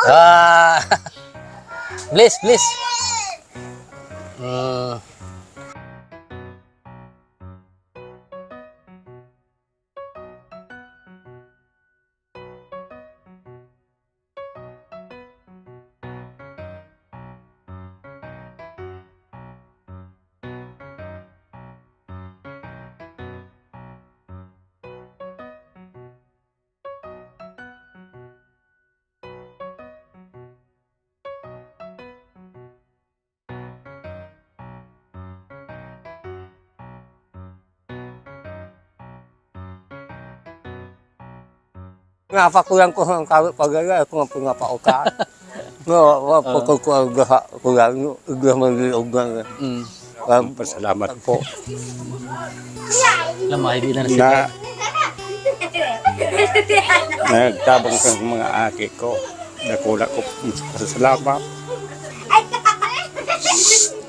Ah, Bliss, Bliss. Hmm. Nga pa kulang ko ang kawit pagaya ko nga pauka. No, pagko ko gaha kulang gaha mangiog nga. Pasalamat po. Lamay, di na na Na nagtabang ka ng mga aki ko. Nakula ko pasalamat.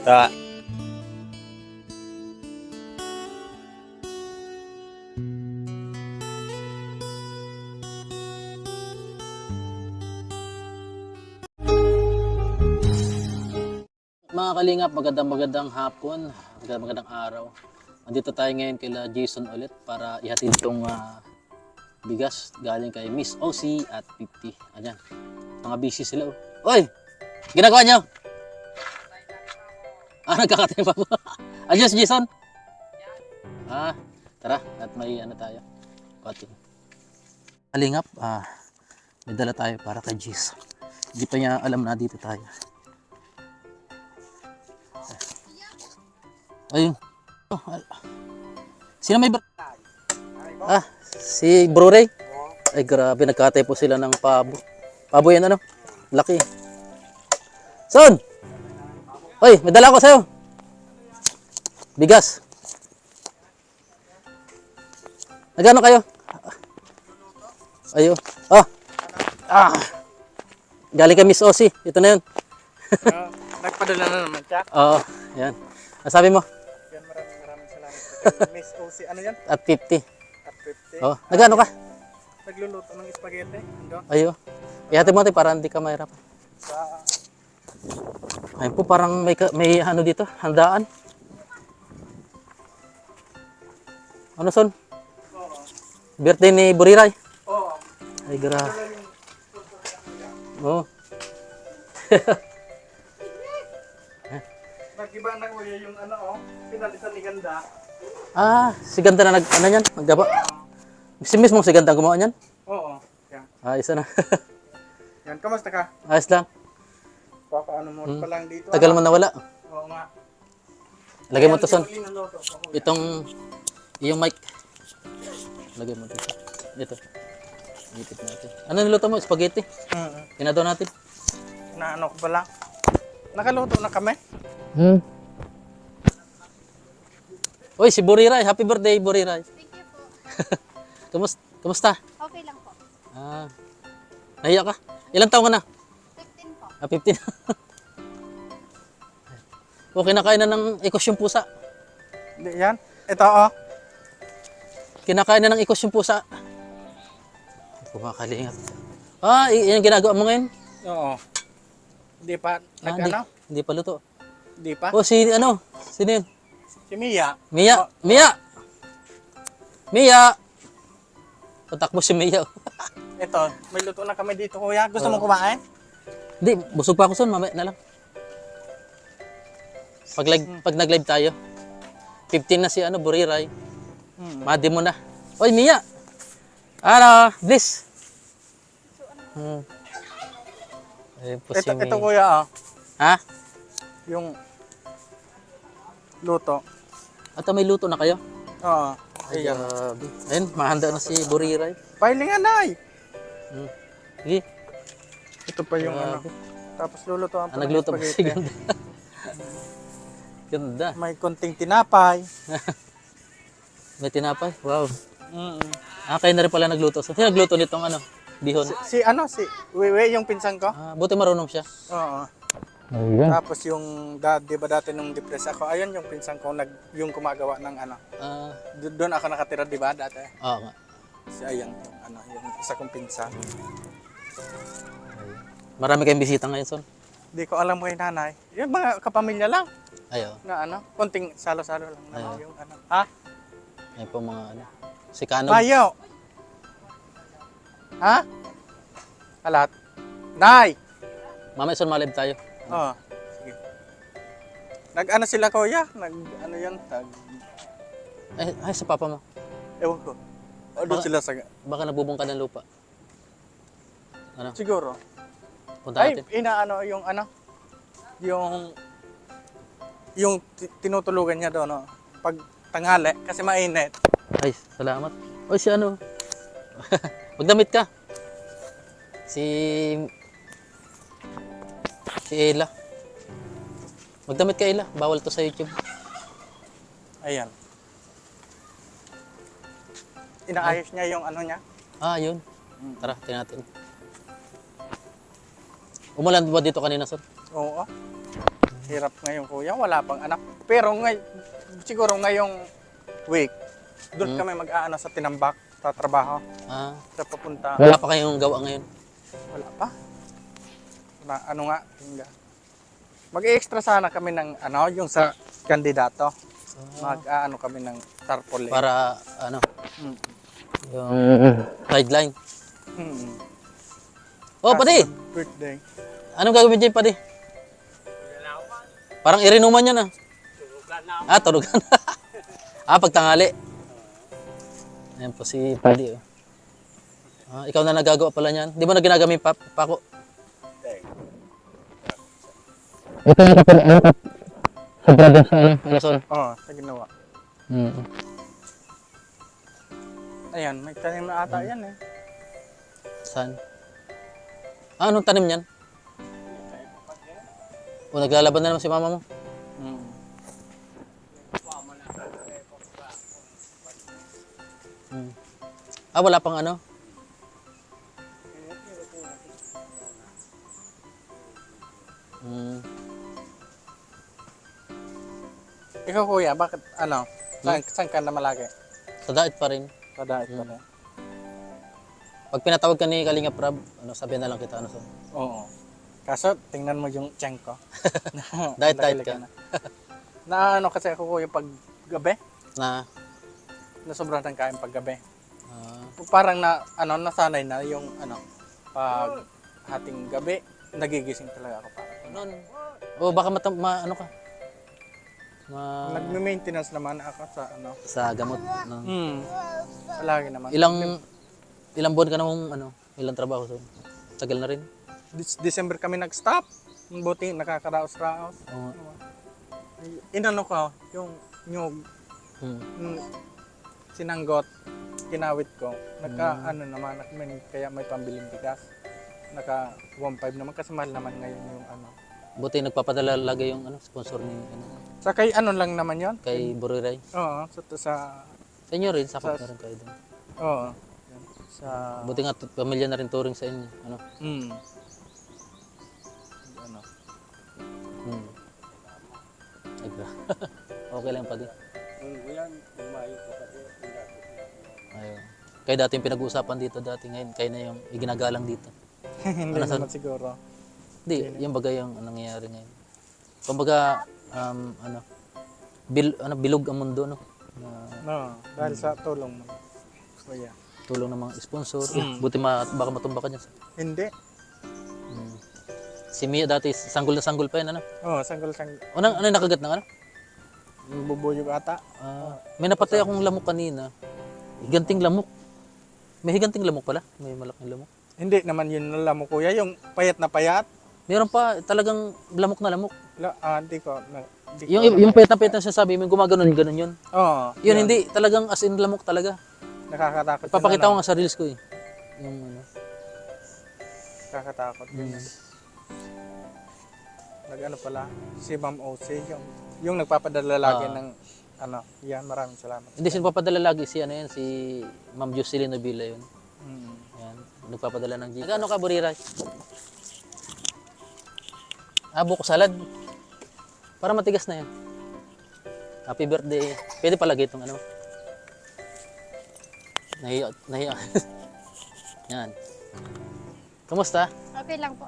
Ta Mga kalingap, magandang hapon, magandang araw. Nandito tayo ngayon kila Jason ulit para ihatid itong bigas galing kay Miss OC at 50. Ayan, mga busy sila. Oy! Ginagawa niyo? Nagkakatay pa po. Ayos, Jason? Tara, at may ano tayo. Cutting. Kalingap, may dala tayo para kay Jason. Hindi pa niya alam na dito tayo. Ayun. Sino may si Bro Ray. Ay grabe, nagkatay po sila ng pabo. Pabo yan ano? Laki. Son! Hoy, may dala ko sa'yo. Bigas. Nagano kayo? Ayun. Galing kay Miss Osi. Ito na yun. Nagpadala na naman siya. Oo, yan. Sabi mo? Yan, maraming salamat. Miss OC, ano yan? At 50. At 50. Oh, nagano ka? Nagluluto ng spaghetti. Ando? Ayo. Ihati mo natin para hindi ka mahirapan. Sa... Ayun po, parang may ano dito, handaan. Ano son? Oo. Birthday ni Buriray. Oo. Ay, Oh. Nag-iba na kuya yung ano, pinalitan ni Ganda. Si Ganda na ano yan? Naggaba. Si mismo si Ganda gumawa niyan? Oo. Yan. Isa na. Yan, kamusta ka? Ayos lang. Papaano mo pa lang dito. Tagal mo nawala. Oo nga. Lagay mo to son. Linuluto ko, kuya. Yung mic. Lagay mo dito. Ito. Ipit natin. Ano niluto mo? Spaghetti? Tinadaw natin. Na ano ko pala. Nakaluto na kami. Uy, si Buriray. Happy birthday, Buriray. Thank you po. Kumusta? Okay lang po. Nahiya ka? Ilang taon ka na? 15 po. 15. Okay, kinakain na ng ikos yung pusa. Hindi yan. Ito Kinakain na ng ikos yung pusa. Kumakalingap. Yan ginagawa mo ngayon? Oo. Hindi pa. Nag-ano? Hindi pa luto. Hindi pa. Sino yun? Si Mia. Mia! Mia! Mia! Patakbo si Mia. Ito, may luto na kami dito kuya. Gusto mong kumain? Hindi, busog pa ako son. Mamaya na lang. Pag nag-live tayo, 15 na si Buriray. Madi mo na. Oy, Mia! Bliss! Ayun po si Ito Mia. kuya Ha? yung luto. At may luto na kayo? Oo. Ay, Ayan. grabe. Ayun, mahanda na si Buriray. Pailingan na ay. Sige. Ito pa yung ano. Grabe. Tapos lulutuan pa ng Nagluto pa si spaghetti. Ganda. Ganda. May konting tinapay. May tinapay. Wow. Mm. Kayo na rin pala nagluto. Sino nagluto nitong bihon? Si Wewe yung pinsan ko. Buti marunong siya. Oo. Ayun. Tapos yung di ba dati nung depress ako, ayun yung pinsan ko yung gumagawa ng ano. Doon ako nakatira di ba dati? Oo nga. Si ayang yung yung isa kong pinsan. Marami kayong bisita ngayon, Son. Hindi ko alam kay nanay. Yung mga kapamilya lang Ayo. na ano, konting salo-salo lang naman Ayun. yung ano. Ha? Ayun po mga ano. Si Kanog. Bayaw! Ha? Alat? Nay! Mamaya, Son, malib tayo. Oo. Sige. Nag-ano sila kuya? Nag-ano yun? Ay, sa papa mo. Ewan ko. O doon sila sa... Baka nabubong ka ng lupa. Siguro. Punta Ay, natin. inaano yung ano? Yung tinutulugan niya doon, no? Pag tanghali, kasi mainit. Ay, salamat. Oy, si ano? Magdamit ka. Si Ella. Magdamit ka, Ella. Bawal to sa YouTube. Ayan. Inaayos niya yung ano niya. Ah, yun. Tara, tingnan natin. Umulan ba dito kanina, Son? Oo. Hirap ngayon kuya, wala pang anak. Pero siguro ngayong week, doon kami mag-aano sa Tinambak, tatrabaho, Ah, sa papunta. wala pa kayong gawa ngayon. Wala pa. Ano nga, mag-extra sana kami ng ano, yung sa kandidato. Mag-aano kami ng tarpaulin. Para, ano, Mm. yung sideline. Mm. Oh, pati! Birthday. Anong gagawin dyan, pati? Parang irinuman yan, ah. Ah, turugan. Ah, pagtangali. Ayan po si Paddy, oh. Ah, ikaw na nagagawa pala niyan. Di ba na ginagamit pako? Ito yung kapal, ano ka? Sobra din sa ano, Son? Oo, sa ginawa. Ayan, may tanim na ata yan eh. Saan? Ah, anong tanim niyan? O, naglalaban na naman si mama mo. Mm. Ah, wala pang ano? Hmm. Ikaw kuya, bakit ano? Saan ka na malaki? Sa diet pa rin. Sa diet pa rin? Pag pinatawag ka ni Kalinga Prab, ano, sabihin na lang kita, ano, Son? Oo. Kaso, tingnan mo yung tiyan ko. Diet Laki-laki ka. na. Na ano kasi ako kuya pag gabi, Na, na sobrang ng kain pag gabi. ah, Parang na ano nasanay na yung ano pag hating gabi nagigising talaga ako para. noon. O, baka ano ka? Nagme-maintenance naman ako sa ano. Sa gamot. No? Palagi naman. Ilang buwan ka namang, ano, ilang trabaho, Son? Tagal na rin. December kami nag-stop. Buti nakakaraos-raos. Oo. Inano ko yung nyug Hmm. sinanggot kinawit ko. Ano naman kaya may pambiling bigas. Naka 1.5 naman kasi mahal naman ngayon yung ano. Buti nagpapadala lagi yung ano, sponsor ni ano, Sa kay ano lang naman yon? kay Buriray. Oo, sa Sa inyo rin, sakot na rin kayo doon. oo. Yan. Sa Buti nga, pamilya na rin turing sa inyo. Ano? Ano. Ay, bra. Okay lang pa din. Ayun. Kaya dati yung pinag-uusapan dito dati ngayon, kayo na yung iginagalang dito. Hindi Ano, naman siguro. Hindi, yung bagay yung nangyayari ngayon. Kumbaga, bilog ang mundo, no? Na No, dahil sa tulong mo. Kuya. tulong ng mga sponsor. Buti baka matumba ka dyan. Hindi. Si Mia dati, sanggol na sanggol pa yan, ano? Oo, sanggol-sanggol. Ano yung nakagat ng ano? Bubuyog ata. May napatay akong lamok kanina. Higanting lamok. May higanting lamok pala. May malaking lamok. Hindi naman yun alam mo kuya, yung payat na payat. Meron pa talagang lamok na lamok. Hindi ko. Yung payat na sinasabi mo, gumaganon, ganun yun. Oo. Yun, hindi. Talagang as in lamok talaga. Nakakatakot. Papakita ko yun, nga sa reels ko eh. Yung ano. Nakakatakot. Yun. Nag-ano pala, si Ma'am OC, yung nagpapadala lagi ng ano, yan, maraming salamat. Hindi, sinapapadala lagi si ano yan, si Ma'am Jocelyn Nobila yun. Mm. Yan. Nagpapadala ng Gcash. Ano ka, Buriray? Buko salad. Para matigas na yan. Happy birthday. Pwede palagi itong ano. Nahiya. Yan. Kamusta? Okay lang po.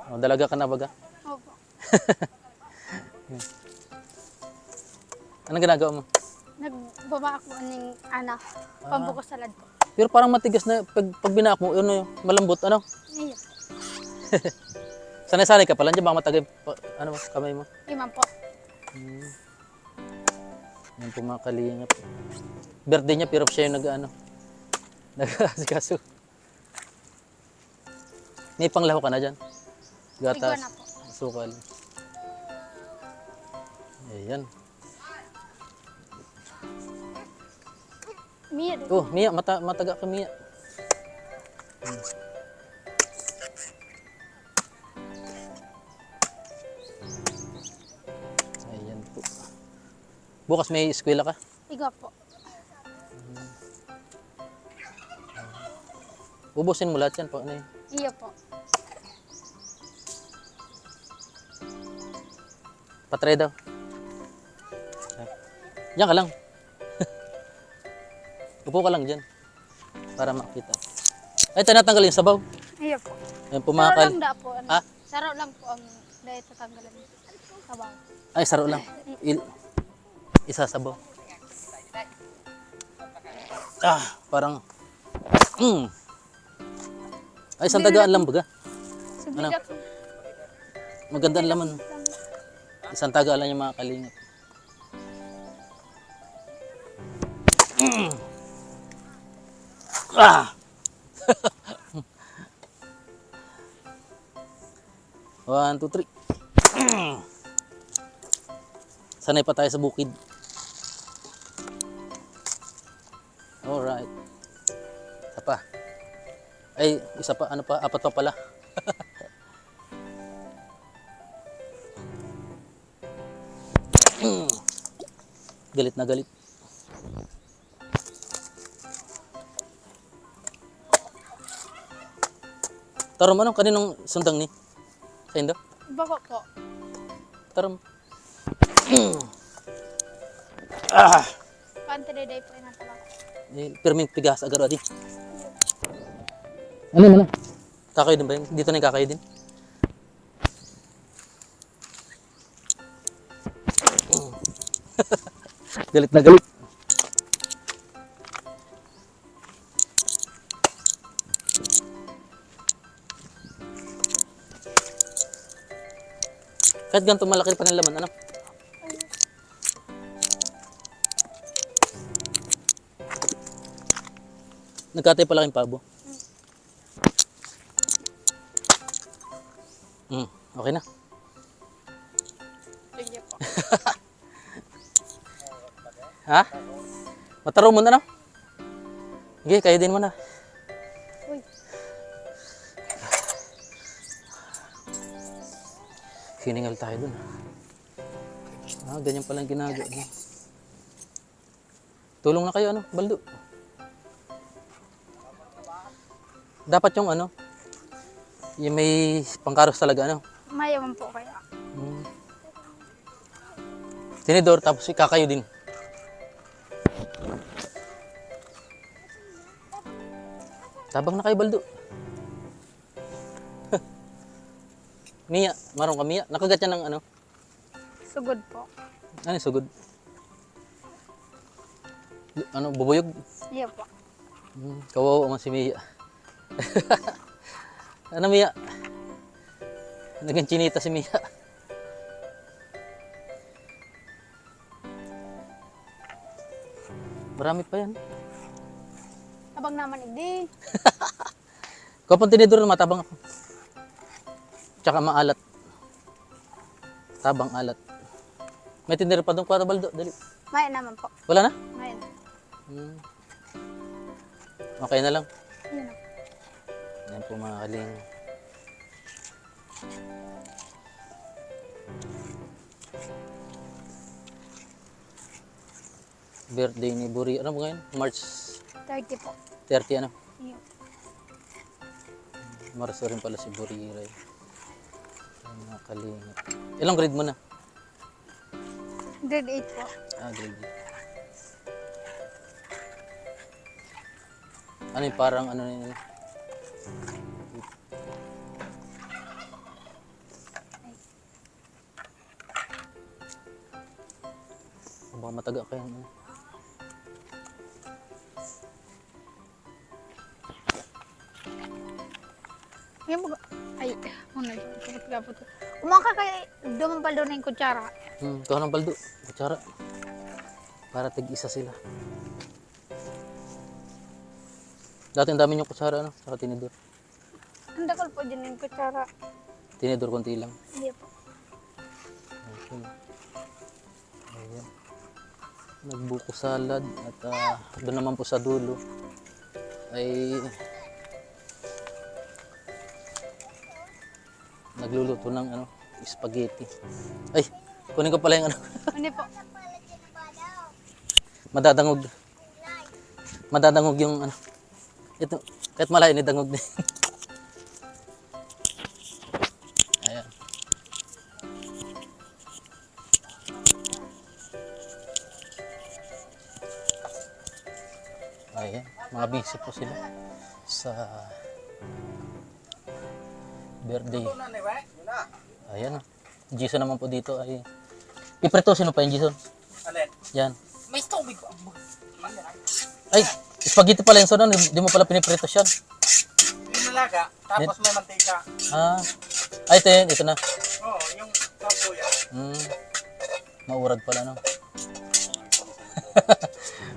Oh, dalaga ka na baga? Opo. Anong ginagawa mo? Nagbaba ako ng pambuko salad po. Pero parang matigas na pag binak mo, yun, malambot, ano? Iya. Sanay-sanay ka pala, baka matagay, ano mo, kamay mo. Iman po. Yan po mga kalingap. Birthday niya, pero siya yung nag-asikaso. May panglaho ka na dyan? Tigwa Gatas, na po. sukal. Ayan. Mia din. Oh, Mia, mataga ka, Mia. Ayan po. Bukas may eskwela ka? Tigwa po. Ubusin mo lahat yan po. Ano yun? Iya po. Patry daw. Diyan ka lang. Upo ka lang dyan. Para makita. Ay, tinatanggal yung sabaw. Iya po. Ayan, Saro pumakal. lang da po. Ano? Ha? Saro lang po ang dahil tatanggalan. Sabaw. Ay, saro lang. Isasabaw. Parang... Ay, isang tagaan lang baga. Ano? Subigat. Maganda ang laman. Isang tagaan lang yung mga kalingap. One, two, three. Sanay pa tayo sa bukid. Alright. Isa pa. Ay, isa pa. Ano pa? Apat pa pala. Galit na galit. Tarom, ano? Kaninong sundang ni? Sa Indo? Bako po. Tarom. Pantay po yung natawag. Pirming pigas agad adi. Ano mo na? Kakayo din ba yun? Dito na yung kakayo din? Galit na galit. Kahit ganito malaki pa ng laman, ano? Nagkatay pala kayong pabo. Okay na. Sige po. Ha? Mataro mo na, no? Sige, kayo din mo na. Uy. Hiningal tayo dun. Ganyan palang ginagawa niya. Tulong na kayo, ano? Baldo. Dapat yung ano, yung may pangkaros talaga, ano? Mayaman po kaya. Tinidor, tapos kakayo din. Tabang na kayo, Baldo. Mia, marong ka, Mia. Nakagat yan ng ano? Sugod po. Ano yung sugod? Ano, bubuyog? Iya po. Kawawa man si Mia. Ano, Mia? Naging chinita si Mia. Marami pa yan. Tabang naman hindi. Kapag tinidor, matabang ako. Tsaka maalat. Tabang alat. May tinidor pa doon, Kuya Baldo. Dali. Maya naman po. Wala na? Maya na. Okay na lang. Yun na. Yan po mga kaling. Birthday ni Buri. Ano mo ngayon? March 30 po. 30 ano? Iya. Marso rin pala si Buri Ray. Yan mga kaling. Ilang grade mo na? Grade 8 po. Grade 8. Ano yung parang ano yun? Baka mataga kayo. Yan mo. Ay, una. Kapit-kapit. Umangka kay dumampal doon na yung kutsara. Ikaw ng baldo. Kutsara. Para tig-isa sila. Dati ang dami yung kutsara, ano? Saka tinidor. Ang dakal po dyan yung kutsara. Tinidor konti lang. Hindi po. Okay. Ayan. Nagbuko salad at doon naman po sa dulo ay nagluluto ng ano, spaghetti. Ay, kunin ko pala yung ano, Hindi po. madadangog. Madadangog yung ano. Ito, kahit malayo ni dangog din. Ayan. Ayan, mga busy po sila sa birthday. Ayan. Jason naman po dito ay ipretosin mo pa yung Jason. Alin? Yan. May tubig pa. Ay, spaghetti pala yung sonon. Di mo pala piniprito siya. Linalaga, tapos may mantika. Ah. Ay, ito yun. Ito na. Oo, yung kabuya. Maurag pala, no?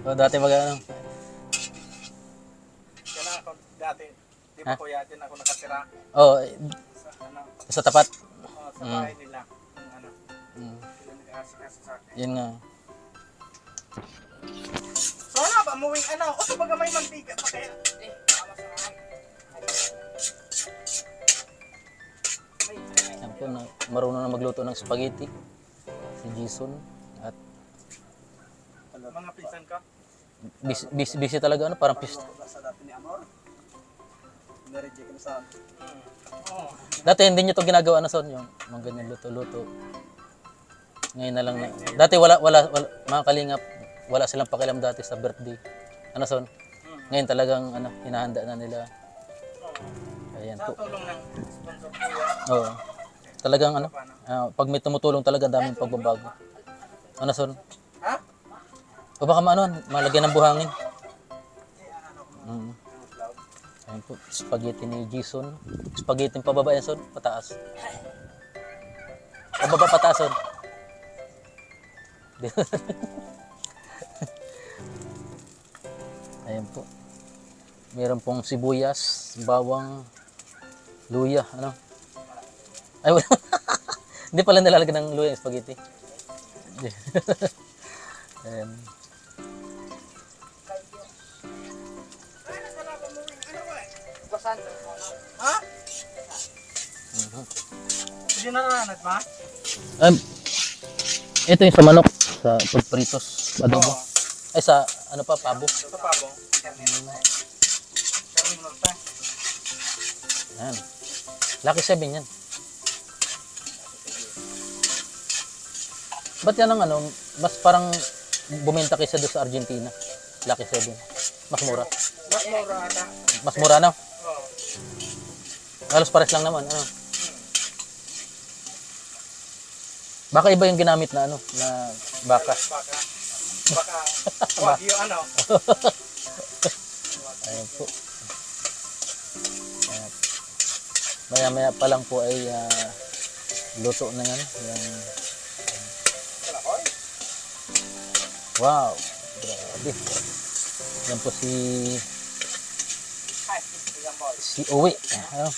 O, dati ano. Yan ang ako dati. Di ba kuya, din ako nakatira Oh, sa ano, sa tapat. sa bahay nila. Yung ano, Mm, sila nag-aasikaso sa akin. yun nga. So ano ba, muwing ano, o sa baga may mantika pa kaya. Tama sa akin. Yan po, marunong na magluto ng spaghetti. Si Jason. At Mga pinsan ka? busy talaga, ano? Parang pista. Dati hindi nyo ito ginagawa na son, yung mga ganyan luto-luto. Ngayon na lang na. Dati wala, mga kalingap, wala silang pakialam dati sa birthday. Ano son? Ngayon talagang ano, hinahanda na nila. Ayan Sa po. tulong ng sponsor kuya. Oo. Talagang ano, pag may tumutulong talaga, daming pagbabago. Ano son? Ha? O baka malagyan ng buhangin. Ayan po, spaghetti ni Jason. Spaghetti pababa yan, son? Pataas. Pababa, pataas, son? Ayan po. Meron pong sibuyas, bawang, luya, ano? Ay, wala. Hindi pala nilalagyan ng luya yung spaghetti. Ayan. Ha? Hindi nararanad ba? Ito yung sa manok, sa pagpritos, adobo. Ay, sa ano pa, pabo. Ito pa bo. Karning norte. Ayan. Lucky 7 yan. Ba't yan ang ano, mas parang bumenta kaysa doon sa Argentina? Lucky 7. Mas mura. Mas mura ata. Mas mura, no? Oo. Halos pares lang naman, ano? Baka iba yung ginamit na ano, na baka. Baka wagyu ano. Ayan po. Ayan. Maya-maya pa lang po ay luto na yan. Yung... Wow! Grabe. Yan po si Uwi. Ano?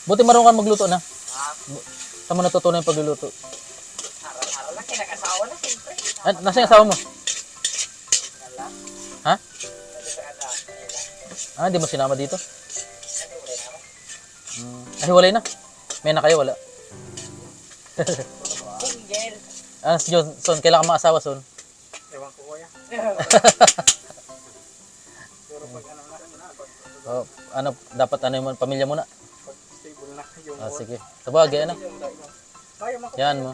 Buti marunong ka magluto na. Saan mo natutunan yung pagluluto? Araw-araw lang kinakasawa na siyempre. Nasaan yung asawa mo? Ha? Hindi mo sinama dito? Ay, hiwalay na. May na kayo, wala. Si Johnson, kailangan ka maasawa, Son? Ewan ko kuya. Pero pag ano na, Ano, dapat ano yung pamilya mo na? pag stable na yung Sige. Sabagay, ano? Kaya mo. Yan mo.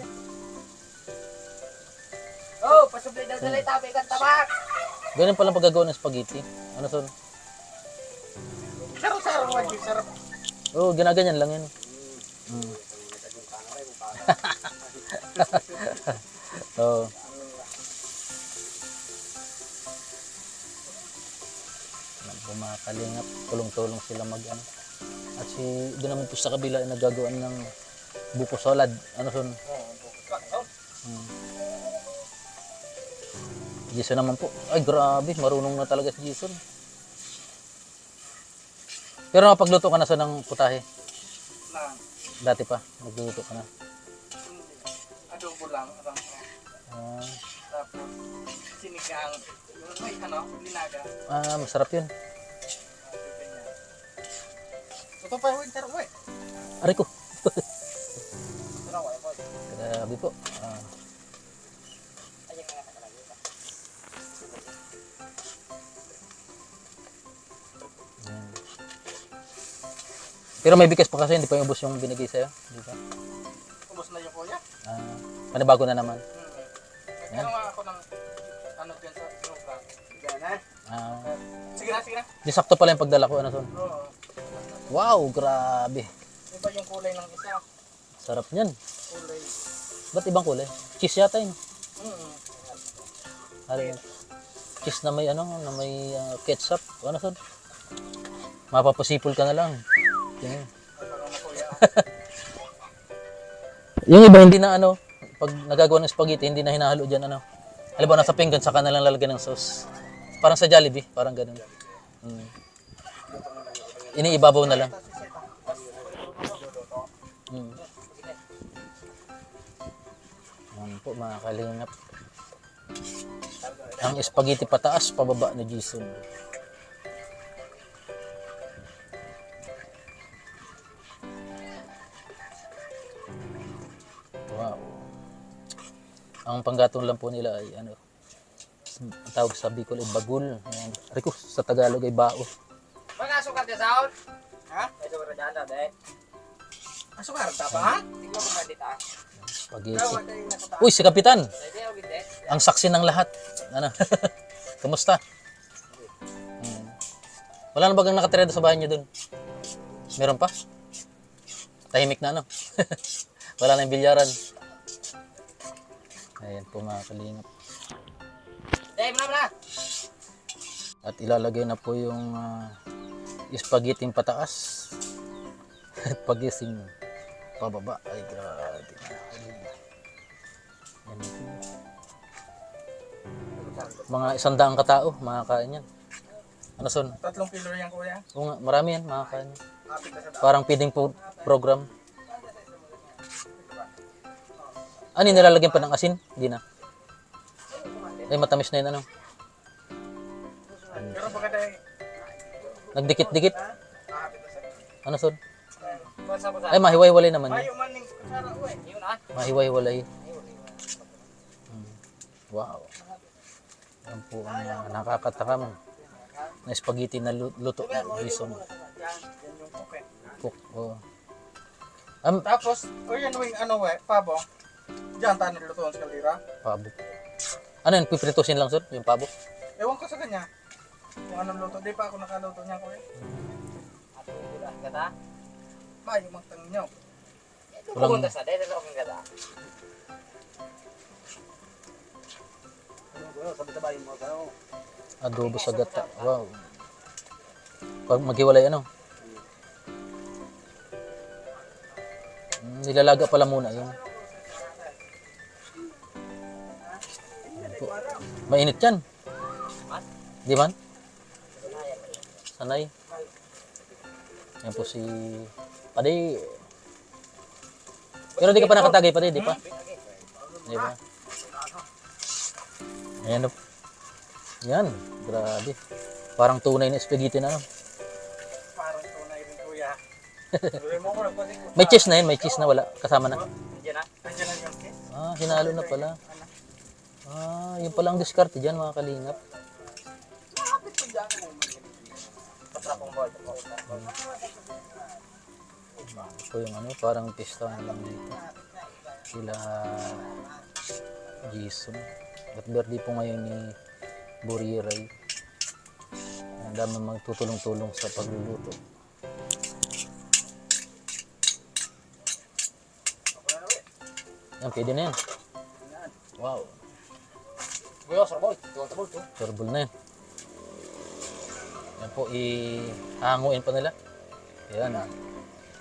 Oh, pasublay daw dalay tabi kang tabak. Ganyan palang paggagawa ng spaghetti. Ano, Son? Sarap-sarap wagyu, sarap. Oo, ginaganyan lang yan. Oo. Alam po mga kalingap, tulong-tulong sila mag-ano. At doon naman po sa kabila ay nagagawaan ng buko salad. Ano son? Jason naman po. Ay grabe, marunong na talaga si Jason. Pero nakapagluto ka na sa ng putahe? Dati pa, nagluto ka na. Adobo lang. Ah, Tapos, sinigang. May linaga. masarap yun. Ito pa yung taro eh. Aray ko. Grabe po. Yan. Pero may bigas pa kasi, hindi pa yung ubos yung binigay sa'yo. Di ba? Ubus na yung kuya. Panibago na naman. Pero nga ako ng ano dyan sa program. Sige na. Di sakto pala yung pagdala ko. Ano son? Oo. Wow, grabe. Iba yung kulay ng isa. Sarap niyan. Kulay. Ba't ibang kulay? Cheese yata yun. Ano yun? Cheese na may ketchup. Ano son? Mapapasipol ka na lang. Yan. Yung iba hindi na pag nagagawa ng spaghetti, hindi na hinahalo dyan Alam ba, nasa pinggan, saka na lang lalagyan ng sauce. Parang sa Jollibee, parang ganun. Iniibabaw na lang. Yan po mga kalingap. Ang spaghetti pataas, pababa ni Jason. Wow. Ang panggatong lang po nila ay ang tawag sa Bicol ay bagul. Ayan. Rico, sa Tagalog ay bao. Mag-asukar ka sa ha? May sukar dyan na, be. Asukar ka pa, ha? Tignan mo nga dito, Spaghetti. Uy, si Kapitan! Ang saksi ng lahat. Ano? Kamusta? Wala na bagang nakatira sa bahay niyo dun? Meron pa? Tahimik na Wala na yung bilyaran. Ayan po mga kalingap. At ilalagay na po yung spaghetti pataas. At pagising pababa. Ay grabe. Yan po. Mga 100 katao makakain yan. Ano son? 3 kilo yan, kuya. Oo nga, marami yan makakain. Parang feeding program. Ano yung nilalagyan pa ng asin? Hindi na. Ay, matamis na yun Pero pagkada Nagdikit-dikit. Ano son? Ay, mahiwa-hiwalay naman yun. mayo man ning kutsara, uy. Yun, ha? Mahiwa-hiwalay. Wow. Yan po ang nakakatakam na spaghetti na luto ni Jason. Yan yung kuke. Cook. Oh. Tapos, kuya nuwing pabo. Diyan tayo nagluto sa kalira. Pabo. Ano yun? Pipritusin lang son? Yung pabo? Ewan ko sa kanya. Kung anong luto. Di pa ako nakaluto niya, kuya. Ato ulah kata? Mayo magtang nyo. Walang sa dahil na akong kata. adobo sa gata. Wow. Pag maghiwalay nilalaga pala muna yung mainit yan. Di man? Sanay. Yan po si Paday. Pero di ka pa nakatagay, Paday, di pa? Di ba? Ayan. Yan, grabe. Parang tunay na spaghetti na. Parang tunay rin, kuya. May cheese na yun, may cheese na wala. Kasama na. Andiyan na yung kiss. Hinalo na pala. Yun pala ang diskarte dyan, mga kalingap. Ito yung parang pista na lang dito. Sila Jason. At birthday po ngayon ni Buriray. Ang dami magtutulong-tulong sa pagluluto. Yan, pwede na yan. Wow. Turbol na yun. Yan po, ihanguin pa nila. Yan.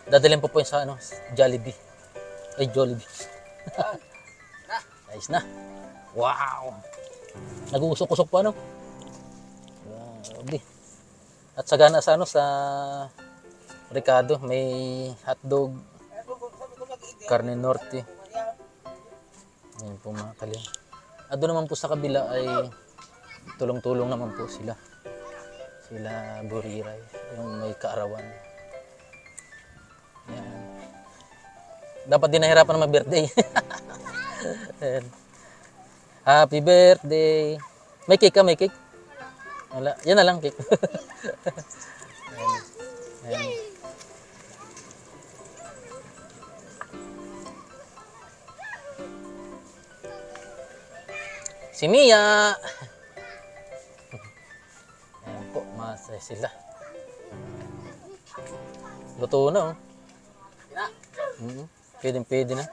Dadalhin po yun sa Jollibee. Ay, Jollibee. Nice na. Wow. Nag-uusok-usok pa, no? Grabe. At sagana sa sa Ricardo, may hotdog, karne norte. Ayan po mga kalim. At doon naman po sa kabila ay tulong-tulong naman po sila. Sila Buriray, yung may kaarawan. Ayan. Dapat din nahirapan na mag-birthday. Ayan. Happy birthday. May cake ka, may cake? Wala. Yan na lang, cake. Ayan. Ayan. Si Mia. Ayan po, masaya sila. Luto na, oh. Pwede na.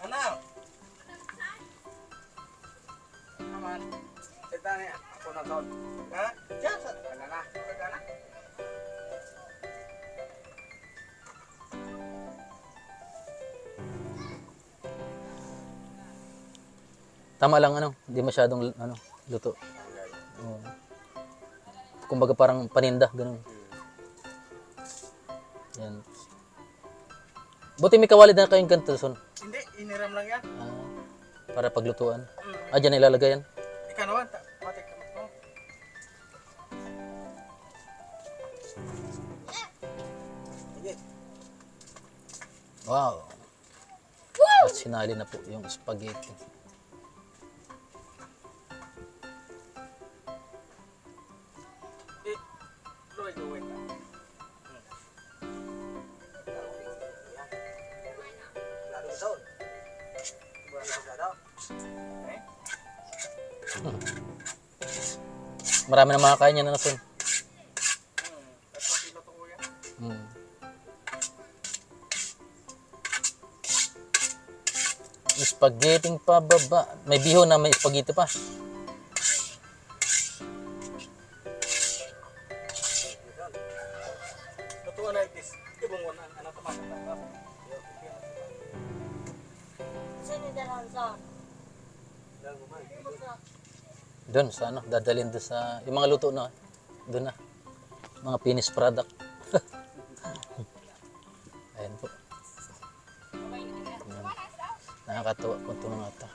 Ano? Aman. Sita niya. Ako na doon. Ha? Diyan sa na. Tama lang hindi masyadong luto. Oo. Kumbaga parang paninda, ganun. Yan. Buti may kawali na kayong ganito, son. Hindi, iniram lang yan. Para paglutuan. Dyan ilalagay yan. Ikaw naman, matik mo. Wow. At sinali na po yung spaghetti. Marami na makakain yan na son. Spaghetti pababa. May bihon na may spaghetti pa. Lutuan na itis. Ibang wana ang anak tumatanda. Doon sa dadalhin doon sa yung mga luto na doon na. Mga finished product. Ayan po. Ayan. Nakakatuwa po ito mga ito.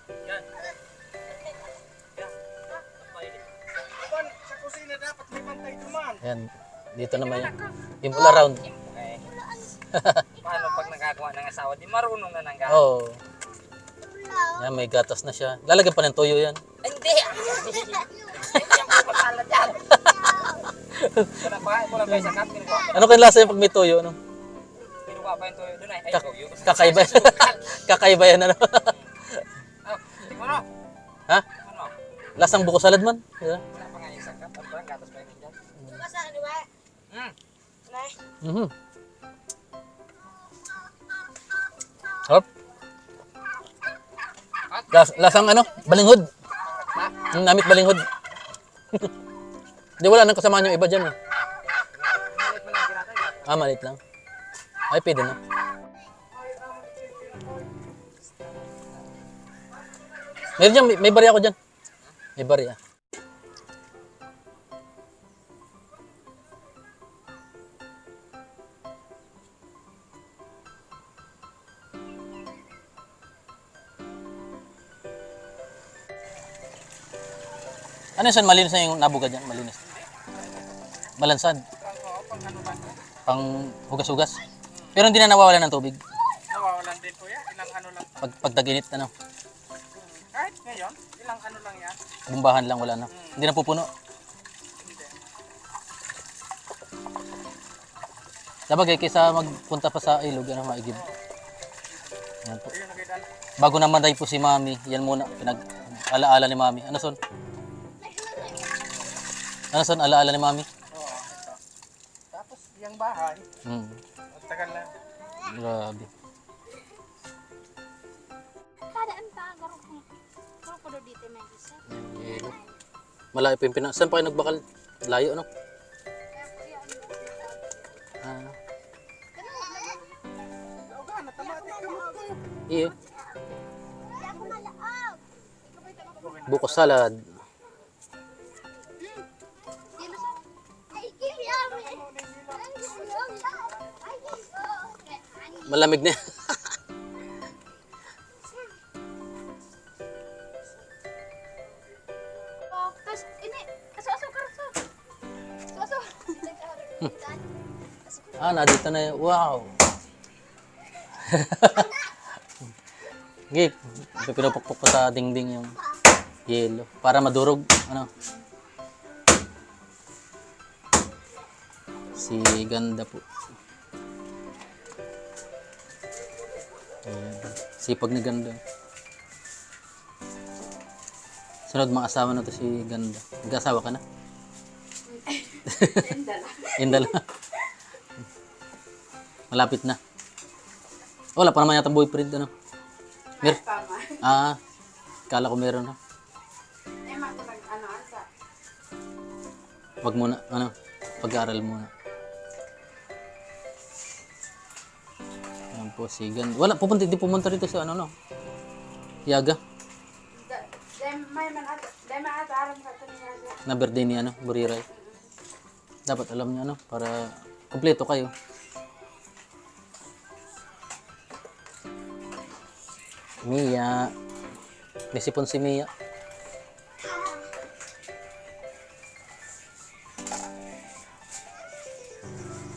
Sa kusina dapat may pantay duman. Ayan. Dito naman yung all around. Paano pag nagagawa ng asawa, di marunong na nang Oo. Oh. Yan, may gatas na siya. Lalagyan pa ng toyo yan. Hindi! Hindi ang pupatala dyan. Wala ba yung sakat? Ano kayong lasa yung pag may toyo? Ano? Kinuha pa yung tuyo doon ay. Ay, tuyo. Kakaiba. Kakaiba yan ano? Tingnan mo. Ha? Tingnan mo. Lasang buko salad man. Yeah. Wala pa nga yung sakat. At parang gatas pa yun dyan. Mhm. Hop. Lasang balinghod. Namit balinghod. Di wala nang kasama yung iba dyan. Malit lang. Ay, pwede na. Meron dyan, may barya ako dyan. May barya. Ano yun, malinis na yung nabuga dyan? Malinis. Balansad. Pang hugas-hugas. Pero hindi na nawawala ng tubig. Nawawalan din po yan. Ilang ano lang. Pag tag-init, Kahit ngayon, ilang ano lang yan. bumbahan lang, wala na. Hindi na pupuno. Sabagay, kaysa magpunta pa sa ilog, maigib. Yan po. Ayun, nakita. Bago naman tayo po si Mami, yan muna, pinag-alaala ni Mami. Ano son? Ano son, alaala ni Mami? Oo, ito. Tapos, yung bahay, Hmm. magtagal na. Grabe. Kada ang tagarok ni. Pero ko do dito may isa. Yelo. Malayo pa yung Saan pa kayo nagbakal? Layo, ano? Ah. Iyo. Buko salad. Malamig na. Tapos ini aso-aso karso. Aso-aso. Nandito na yun. Wow. Gip, pinupukpok ko sa dingding yung yelo para madurog. Ano? Si Ganda po. Ayan. Sipag ni Ganda. Sunod mga asawa na to si Ganda. Nag-asawa ka na? Indala. Malapit na. Wala pa naman yata boyfriend, ano? Kala ko meron na. Wag muna, ano? Pag-aaral muna. Ayan po si Ganda. Wala, di pumunta rito sa ano, no? Yaga. Na birthday ni, ano, Buriray. Dapat alam niya, ano, para kompleto kayo. Mia. May sipon si Mia.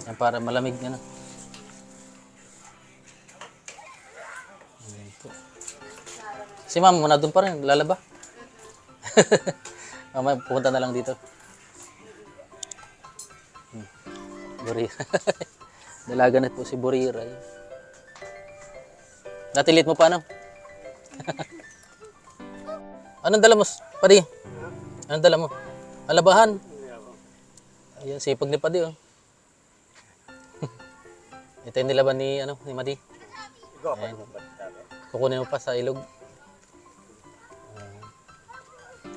Yan para malamig na. Ayan po. Si ma'am, muna doon pa rin. Lalaba. Mamaya, pupunta na lang dito. Burira. Dalaga na po si Burira. Dati late mo pa, ano? Anong dala mo, Padi? Anong dala mo? Alabahan. Ayan, sipag ni Padi, oh. Ito yung nilaban ni, ano, ni Madi. Ayan. Kukunin mo pa sa ilog.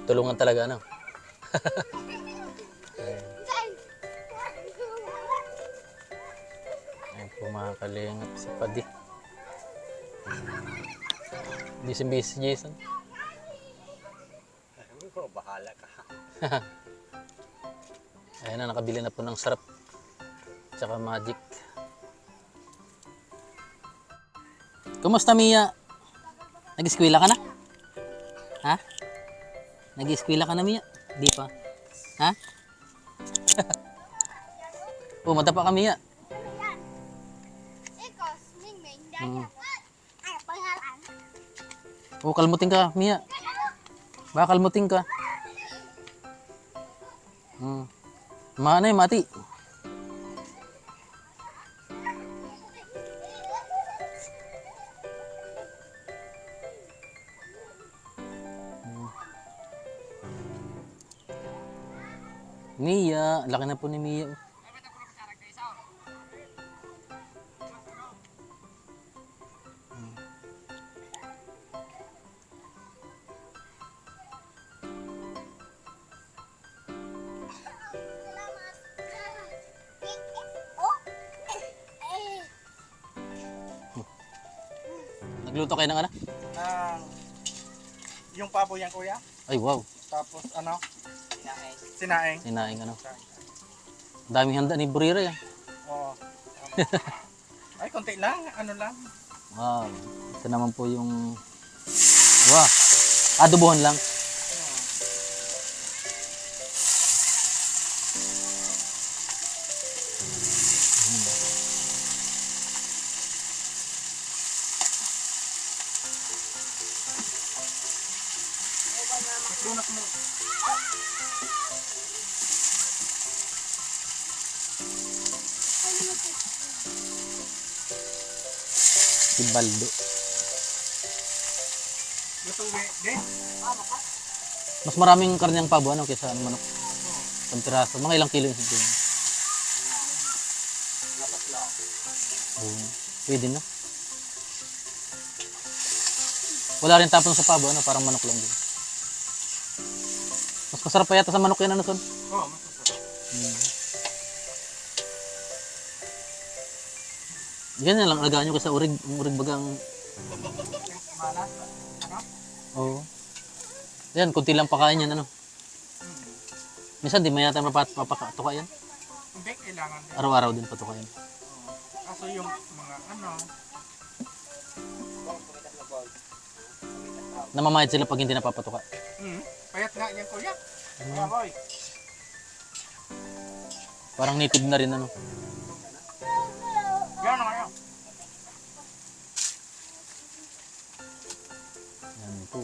Tulungan talaga, ano? Ayan po mga kalingap si Padi. Busy Jason. Bahala ka. Ayan na, nakabili na po ng sarap. Tsaka magic. Kumusta, Mia? Nag-eskwela ka na? Ha? Nag-eskwela ka na, Mia? Di pa. Ha? Madapa ka, Mia. Kalmutin ka, Mia. Baka kalmutin ka. Mana yung mati? Mia, laki na po ni Mia. Nagluto kayo ng ano? Yung pabo yan, kuya. Ay, wow. Tapos ano? Sinaing. Sinaing ano. Daming handa ni Burira yan. Oo. Ay, konti lang. Ano lang. Wow. Ito naman po yung... Wow. Adobohan lang. Lunak mo. Si Baldo. Luto, de. Mas maraming karne ang pabo ano kaysa manok. Isang piraso. Mga ilang kilo yung sintin. Pwede na. Wala rin tapon sa pabo, ano? Parang manok lang din. Mas masarap pa yata sa manok yan, ano, Son? Oo, mas masarap. Ganyan lang, alagaan nyo kasi sa urig. Yung urig bagang... Malas. Ano? Oo. Yan, kunti lang pakain yan, ano? Minsan, di mayata mapakatuka yan. Hindi, kailangan din. Araw-araw din patuka yan. Kaso yung mga ano, Namamayad sila pag hindi napapatuka. payat nga yan kuya. Kuya boy. Parang native na rin, ano? Yan naman yan. Yan po.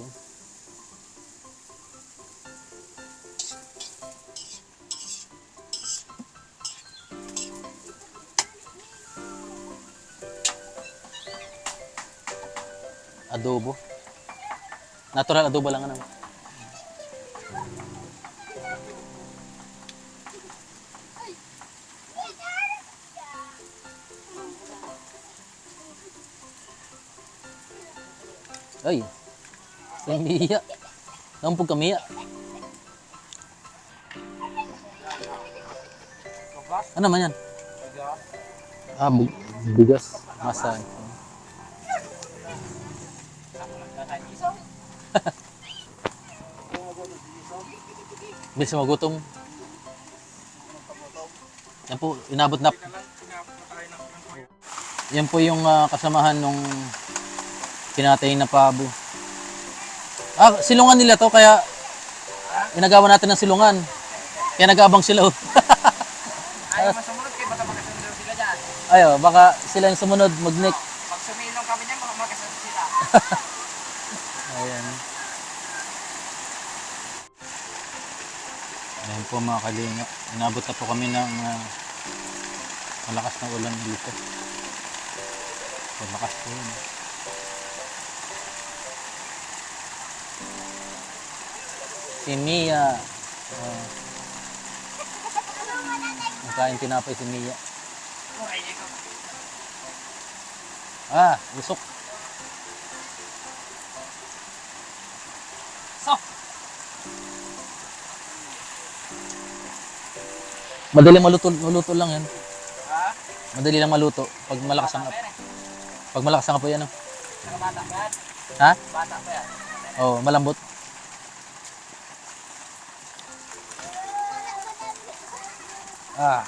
Adobo. Natural adobo lang, ano? Ay, si Mia. Nampog ka, Mia. Ano naman yan? Ah, bigas. Masa. Bilis magutom. Yan po, inabot na. Yan po yung kasamahan nung pinatay na pabo. Ah, silungan nila to, kaya inagawa natin ng silungan. Kaya nag-aabang sila. Ayaw masumunod kayo, baka magkasunod sila dyan. Ayo, baka sila yung sumunod, mag-nick. Pag sumilong kami dyan, baka magkasunod sila. Ayan. Ayan po mga kalinga. Inabot na po kami ng malakas na ulan dito. Malakas po yun. Si Mia. Nagkain tinapay si Mia. Ah, usok. Madali maluto lang yan. Ha? Madali lang maluto pag malakas ang pag malakas ang apoy ano. Saka bata pa yan. Ha? Bata pa yan. Oh, malambot. Ah.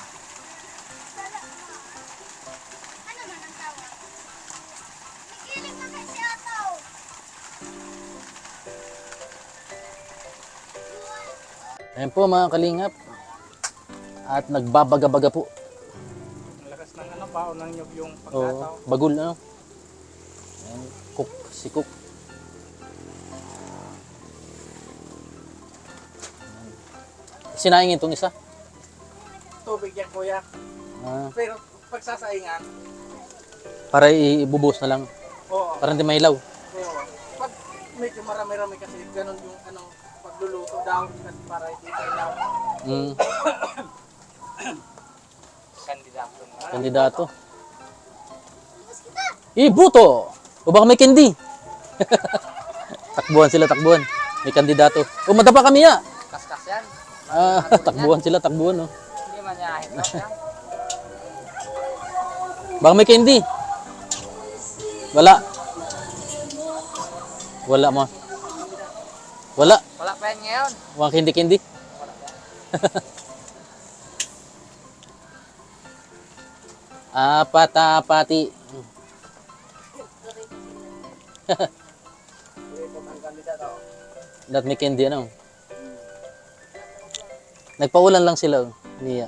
Ayan po mga kalingap. At nagbabaga-baga po. Ang lakas ng ano, baon ng nyug yung Oh, pagkataw. bagul ano. Ayan, cook, si cook. Sinaing itong isa. Tubig yan kuya. Ah, Pero pagsasaingan, para ibubuhos na lang. oo. Para hindi mailaw. Oo. Pag medyo marami-rami kasi ganun yung ano, pagluluto daw kasi para hindi kailaw. Mm, Kandidato na. kandidato. Ibuto! O baka may candy. Takbuhan sila, takbuhan. May kandidato. O madapa kami ya. Kaskas yan. Ah, takbuhan sila, takbuhan. Oh. Hindi man niya hito yan. Baka may candy. Wala. Wala mo. Wala. Wala pa yan ngayon. Walang candy-candy. Apat-apati. Dat may candy ano. Nagpaulan lang sila. Niya.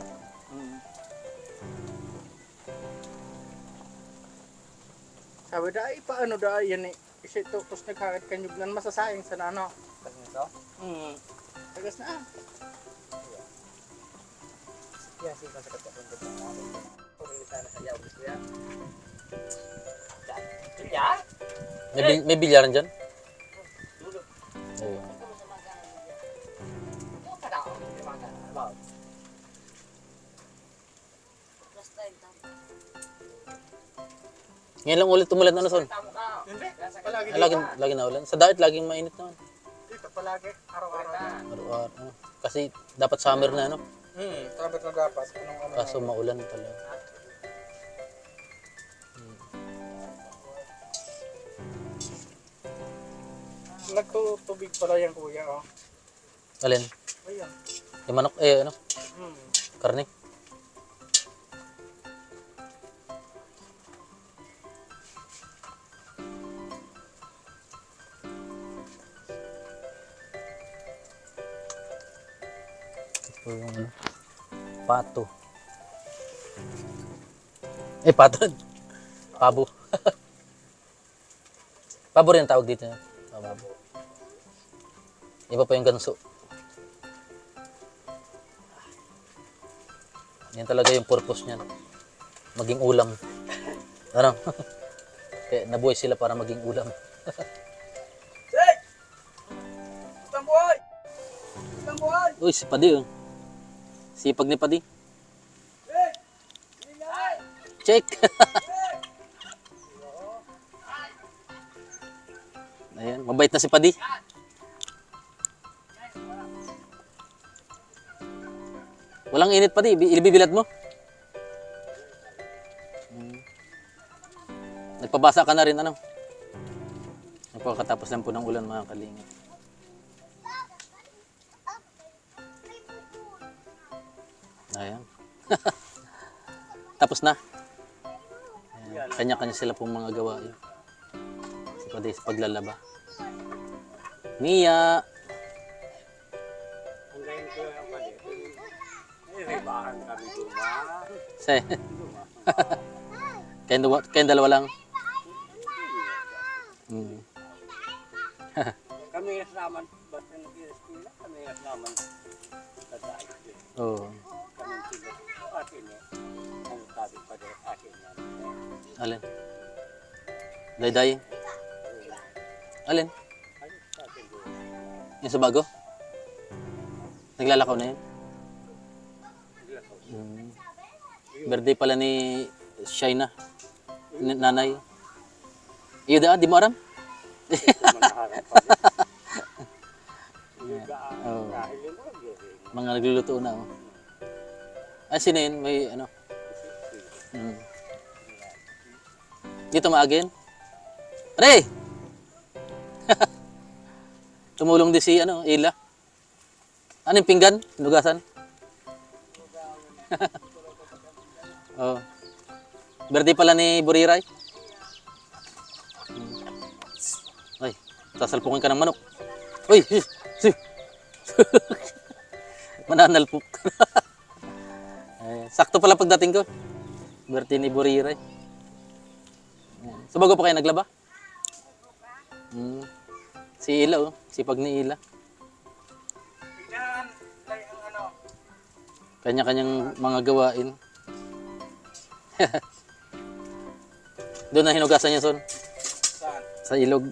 Sabi dai paano dai yan eh. Kasi ito, tapos nagkakit kanyuglan masasayang sa ano. Kasi nito. Tagas na ah. Yan, sige sa katapundot ng namin. Pumili sana sa yaw. Gusto yan. Yan? May bilyaran dyan? Oo. Ngayon lang ulit tumulan ano son? Hindi. Palagi Ay, lagi na ulan. Sa dagat laging mainit naman. dito. Palagi. Araw-araw. Araw-araw. Ano. Kasi dapat summer na ano. Dapat na dapat. Anong Kaso maulan pala. Nagtutubig pala yan kuya. Oh. Alin? Ayan. Yung manok, ano? Hmm. Karne. Ito yung ano, pato. Pato. Pabo. Pabo rin ang tawag dito. Pabo. Iba pa yung ganso. Yan talaga yung purpose niyan. Maging ulam. Ano? Kaya nabuhay sila para maging ulam. Tambuhay! Tambuhay! Uy, si Padi oh. Sipag ni Padi. Check! Ayan, mabait na si Padi. Walang init Padi, ibibilad mo. Nagpabasa ka na rin, ano? Nagpakatapos lang po ng ulan mga kalingap. Ayan. Tapos na. Ayan. Kanya-kanya sila pong mga gawain. Si Padi sa paglalaba. Mia! Hanggang ko yung palit. Ribahan kami duma. Say. Kayong dalawa lang. Kami naslaman, basta nag-ireskwila, kami naslaman sa dahil. Oo. Kami sila, akin eh. Ang sabi pa rin, akin yan. Alin? Dayday? Alin? Ayun, sa akin doon. Yung sa bago? Naglalakaw na yun? Birthday pala ni Shaina. Nanay. Iyo da, di mo aram? Manaharap pa rin. Oo. Dahil yun lang yun. Mga nagluluto na. Oh. Ay, sino yun? May ano? Dito maagin? Aray! Tumulong din si ano, Ila. Ano yung pinggan? Nugasan? Oh. Birthday pala ni Buriray. Ay, sasalpukin ka ng manok. Uy! Mananalpok. Ay, sakto pala pagdating ko. Birthday ni Buriray. Sa bago pa kayo naglaba? Si Ila oh. Sipag ni Ila. Yan. Like, ang ano. Kanya-kanyang mga gawain. Doon na hinugasan niya son. Saan? Sa ilog.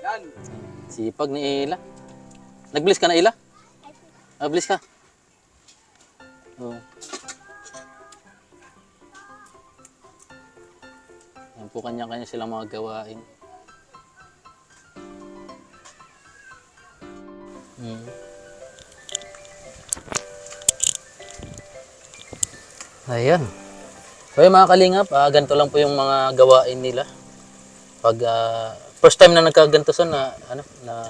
Yan. Sipag ni Ila. Nag-bliss ka na Ila? Bliss ka? Oo. Yan po kanya-kanya silang mga gawain. Ayan. So yung mga kalingap, ganito lang po yung mga gawain nila. Pag first time na nagkaganto son na ano na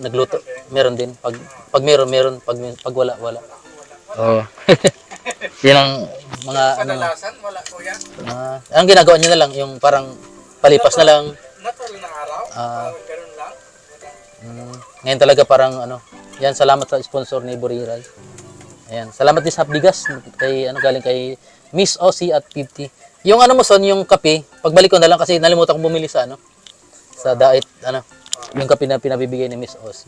nagluto, meron din. Pag meron, pag wala. Oo. Yan ang mga ano. Kadalasan, wala kuya. Ang ginagawa niyo na lang yung parang palipas na lang. Natural na araw. Ganun lang. Ngayon talaga parang ano. Yan, salamat sa sponsor ni Buriray. Ayan, salamat din sa bigas kay ano galing kay Miss Aussie at 50. Yung ano mo son, yung kape, pagbalik ko na lang kasi nalimutan kong bumili sa ano sa diet ano, yung kape na pinabibigay ni Miss Aussie.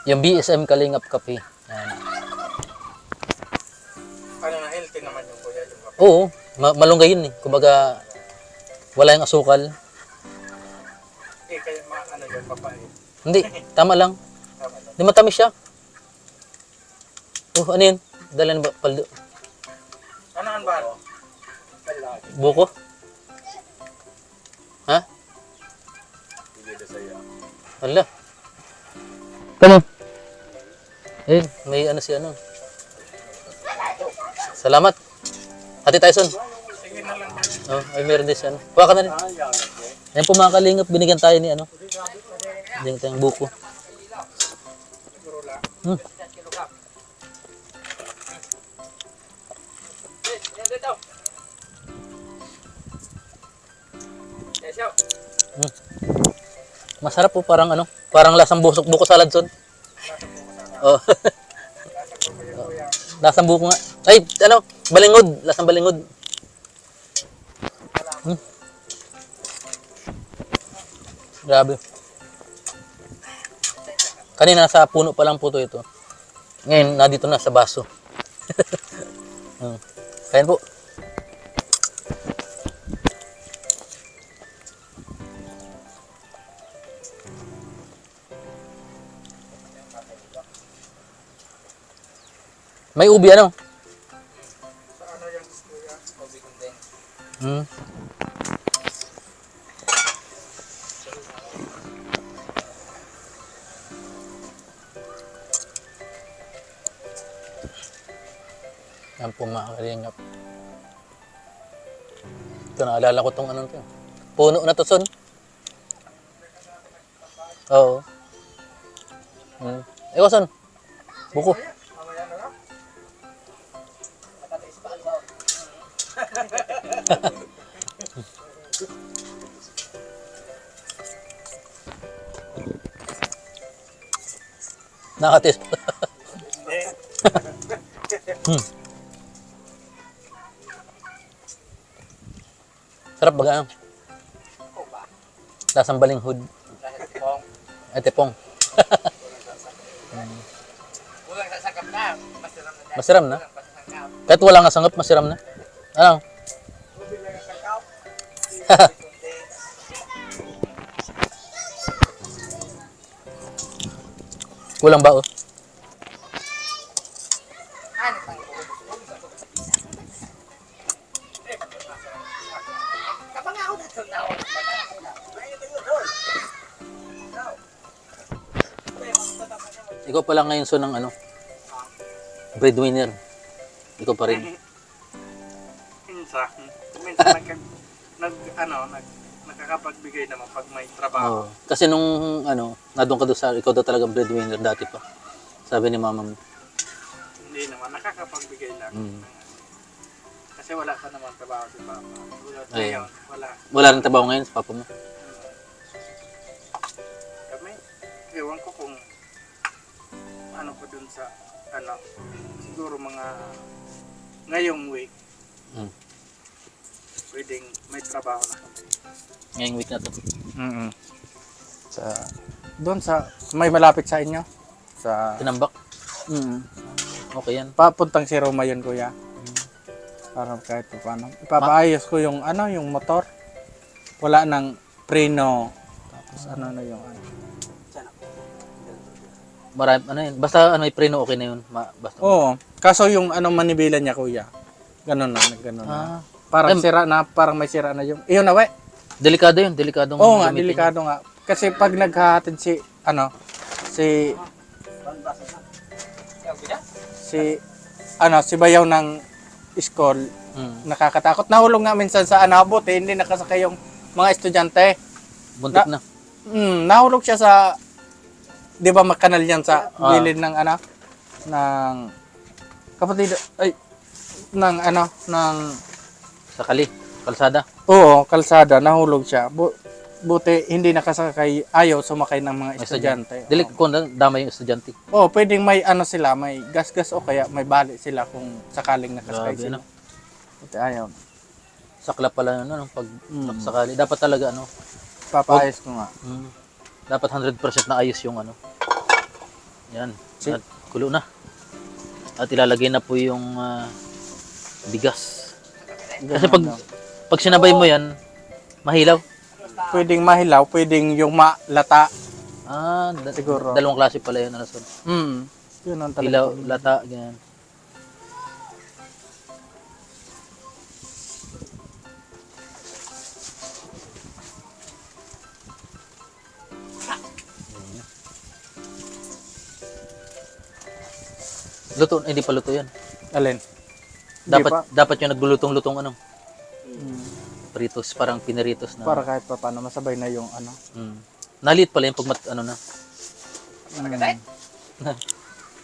Yung BSM Kalingap kape. Ayan. Ano na, healthy naman yung kuya. Yung kape. Oo, malunggay yun eh. Kumbaga wala yung asukal. Kaya ano yun, papay. Hindi, tama lang. Tama lang. Hindi matamis siya. Oh, ano yun? Dalan ba? Paldo? Ano ang ba? Buko? Ha? Hala. Kamo? Eh, may ano si ano. Salamat. Hati Tyson. Oh, ay meron din siya. Ano. Kuha ka na rin. Ayan po mga kalingap, binigyan tayo ni ano. Binigyan tayong buko. Hmm. Masarap po, parang ano, parang lasang buko salad son. Oh. Lasang buko nga. Ay, ano, balingod, lasang balingod. Grabe. Kanina sa puno pa lang po ito. Ngayon, nandito na sa baso. Kain po. May ubi ano? Hmm. Yan po mga kalingap. Ito, naalala ko tong ano to. Puno na to, son. Oo. Ewa, son. Buko. Nakatis. Sarap baga. Lasang balinghod. Ay, tepong. Masiram na. Kahit wala nga sangap, masiram na. Ano? Kulang ba oh? Ikaw pa lang ngayon so ng ano? Breadwinner. Ikaw pa rin. Nakakapagbigay naman pag may trabaho. Oo. Kasi nung ano, nandun ka doon sa, ikaw daw talagang breadwinner dati pa. Sabi ni mama mo. Hindi naman, nakakapagbigay lang. Kasi wala pa naman trabaho si Papa. Ngayon, wala. Wala rin trabaho ngayon sa papa mo. Kami, ewan ko kung ano ko dun sa, ano, siguro mga ngayong week, pwedeng may trabaho na kami. Ngayong week na to. Sa, doon sa, may malapit sa inyo? Sa, Tinambak. Okay yan. papuntang si Roma yun, kuya. Para kahit pa paano. Ipapaayos ko yung, ano, yung motor. Wala nang preno. Tapos ano na yung, ano. Marami, ano yun. Basta ano, may preno, okay na yun. Basta. Oo. Kaso yung, ano, manibela niya, kuya. Ganun na, ganun na. Ah, Parang Ay, sira na, parang may sira na yung, iyon na, we. delikado yun. Delikadong Oo nga, gamitin delikado nga. Kasi pag naghahatid si, ano, si Bayaw ng school, yun. nakakatakot. Nahulog nga minsan sa anabot eh, hindi nakasakay yung mga estudyante. Buntik na. Nahulog siya sa, di ba makanal yan sa Ah. gilid ng ano, ng, kapatid, ay, ng ano, ng, Sakali. Kalsada. oo, kalsada, nahulog siya. Buti hindi nakasakay, ayaw sumakay ng mga estudyante. Kung damay yung estudyante. Oo, pwedeng may ano sila, may gas-gas o kaya may bali sila kung sakaling nakasakay Grabe, sila. ano? Buti ayaw. Sakla pala yun, ano, pag sakali. Dapat talaga, ano, Papaayos ko nga. dapat 100% na ayos yung ano. Yan. At kulo na. At ilalagay na po yung bigas. Kasi pag sinabay mo yan, mahilaw. Pwedeng mahilaw, pwedeng yung malata. Ah, Siguro. Dalawang klase pala yun. Ano, son. Yun ang talaga. Ilaw, lata, ganyan. Luto, hindi pa luto yan. Alin? Dapat yung naglulutong-lutong ano. Pritos, parang piniritos na. Para kahit pa paano masabay na yung ano. Nalit pala yung pag ano na.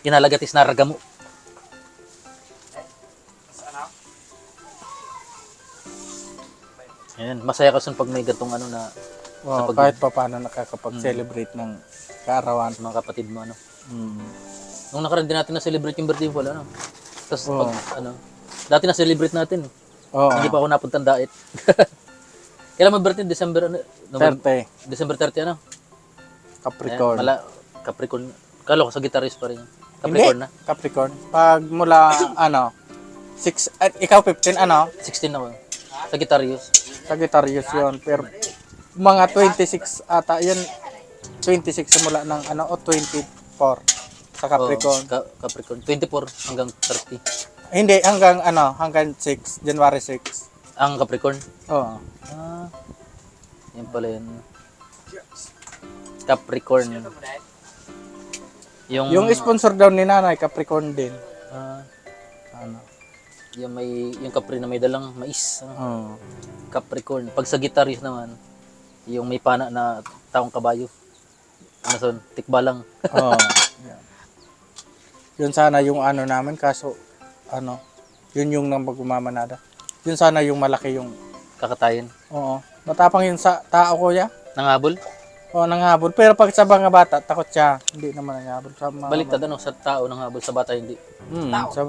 Inalagatis na raga mo. Ayan, masaya ka pag may gatong ano na Wow, pag- kahit pa paano nakakapag-celebrate ng kaarawan. sa mga kapatid mo ano. Nung nakaraan din natin na-celebrate yung birthday mo wala ano. Tapos pag ano, dati na-celebrate natin. Oo. Hindi pa ako napuntang dait. Kailan mo birthday? December ano? 30. December 30 ano? Capricorn. Capricorn. Kala ko sa guitarist pa rin yun. Capricorn na. Capricorn. Pag mula, ano, 6, at ikaw 15, ano, 16 ako. Sagittarius. Sagittarius yun. Pero, mga 26 ata, yun, 26 simula ng, ano, o 24 sa Capricorn. Capricorn. 24 hanggang 30. Hindi, hanggang, ano, hanggang 6, January 6. Ang Capricorn. Oo. Ah. Yan pala yun. Capricorn. Yung sponsor daw ni nanay, Capricorn din. ah, Ano? yung Capri na may dalang mais. Ano? Oo. Capricorn. Pag sa Sagittarius naman, yung may pana na taong kabayo. Ano son? Tikbalang. Oo. Yan. Yun sana yung ano namin, kaso, ano, yun yung nang magmamanada. Yun sana yung malaki yung, Kakatayin. oo. Matapang yun sa tao, kuya. Nangahabol. Oo, nanghabol. Pero pag sa mga bata, takot siya. Hindi naman nanghabol. Sa mga, Baliktad ano, sa tao nangahabol, sa bata hindi. sa,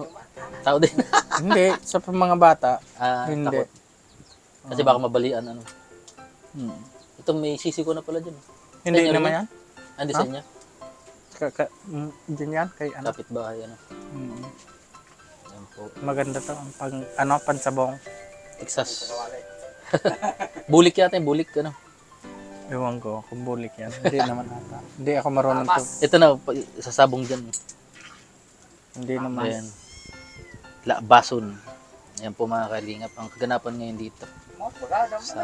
Tao din. hindi, sa mga bata, hindi. Takot. Kasi baka mabalian ano. Hmm. Ito may sisi ko na pala dyan. Hindi Kanya naman rin yan. Ang design niya. Din yan, kay ano. Kapitbahay ano. Mm. Yan po. Maganda to. Ang pang, ano, pansabong. Texas. Bulik yata yung bulik ano. Ewan ko kung bulik yan. Hindi naman ata. Hindi ako marunong to. Ito na, sasabong dyan. Hindi naman. Ayan. Bason. Ayan po mga kalingap. Ang kaganapan ngayon dito. Sa...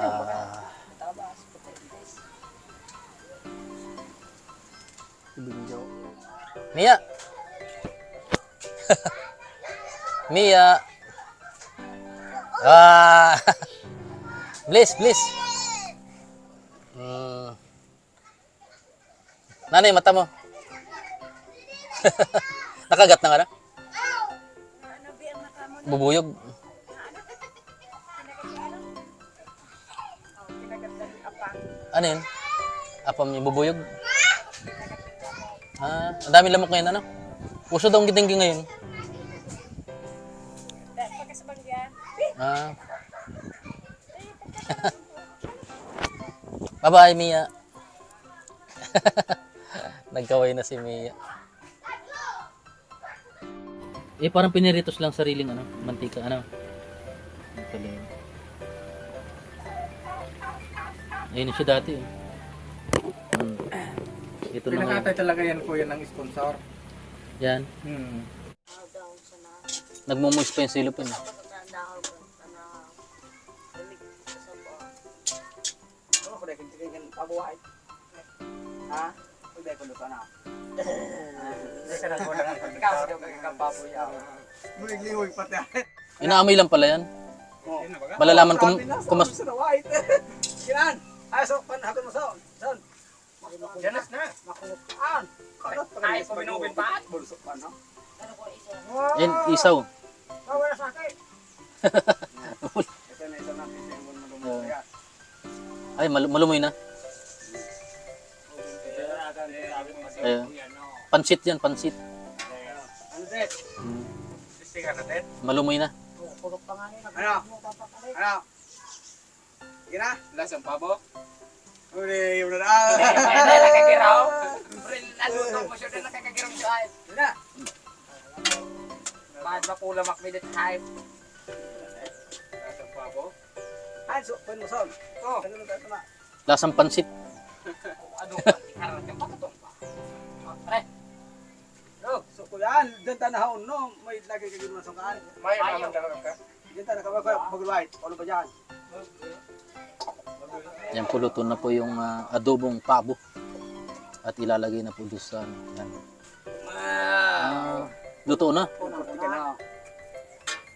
Binjo. Mia! Mia! Ah! Bliss, bliss! Nanay, mata mo. Nakagat na ka na? Bubuyog. Ano yun? Apam niya, bubuyog. Ah, ang daming lamok ngayon, ano? Uso daw ang gitinggi ngayon. Ah. Bye-bye, Mia. Nagkaway na si Mia. Eh, parang piniritos lang sariling ano, mantika, ano. Ayun siya dati. Ito na ngayon. Pinakatay talaga yan kuya ng sponsor. Yan. Nagmumoist pa yung silopin. Inaamoy lang pala yan. Malalaman kung mas... Yan, isaw. Ay, malumoy na. Ayan. Pansit yan, pansit. Malumoy na. Lasang pabo. Uli, yung na Nakakagiraw. Naluto mo siya na nakakagiraw siya. Yun na. Mahal makula makmilit hype. Lasang pabo. Hanso, pwede mo son. Oh. Lasang pansit. Ano ba? Ikarang yung pakatong pa. Pre. So, ko yan. Diyan tayo nahaon, no? May lagi ka ginawa sa kaan. May naman daw ka. Diyan tayo mag-right. Ano ba dyan? Yan po, luto na po yung adobong pabo. At ilalagay na po doon sa ano. Yan. Luto na. Kunti ka na.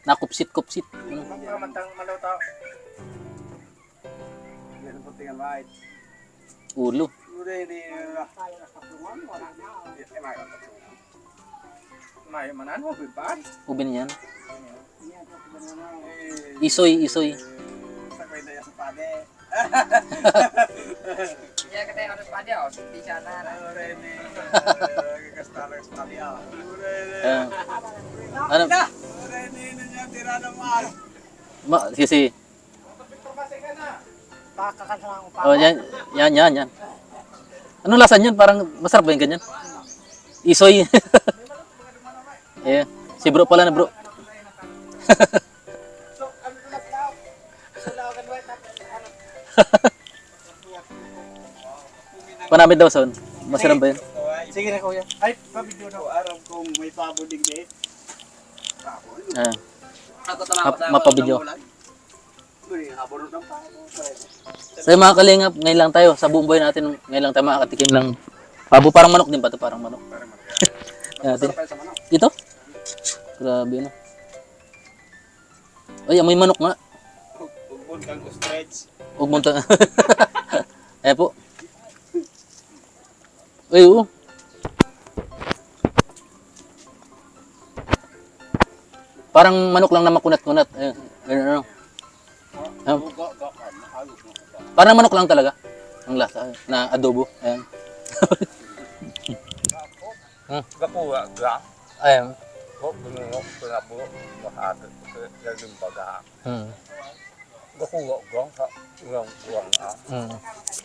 Nakupsit-kupsit. Ano? Mamantang maluto. Yan ang kunti ka right. Ulo. Ready. May manan mo biban. Ubin yan. Isoy. Sakay na yan sa pade. Kaya kita yung harus pada, oh, di sana. Ready. Kakastalang sa pade. Ano? Ready na niya. Tira naman. Sisi. Pakakasalang ko pa. Oh, yan. Anong lasa niyan? Parang masarap ba yung ganyan? Isoy. Eh, si bro pala na bro. Panamit daw son. Masarap ba yun? Sige na kuya. Ay, pabidyo na. Araw kong may pabo digdi. Ah, Ako tama mapabidyo. Aborot ng pabo. So mga kalingap, ngayon lang tayo sa buong buhay natin, ngayon lang tayo makakatikim ng pabo. Parang manok din ba ito? Parang manok. Yan natin. Ito? Grabe na. Ay, may manok nga. Huwag kang stretch. Huwag mo ta. Eh po. Ay, oo. Parang manok lang na makunat-kunat. Ayun, ano. Ayun. Parang manok lang talaga. Ang lasa na adobo. Ayan. Gakuha ga. Ayan. Ko bungo pinabo mahal yung baga. Gakuha ga sa ulang ulang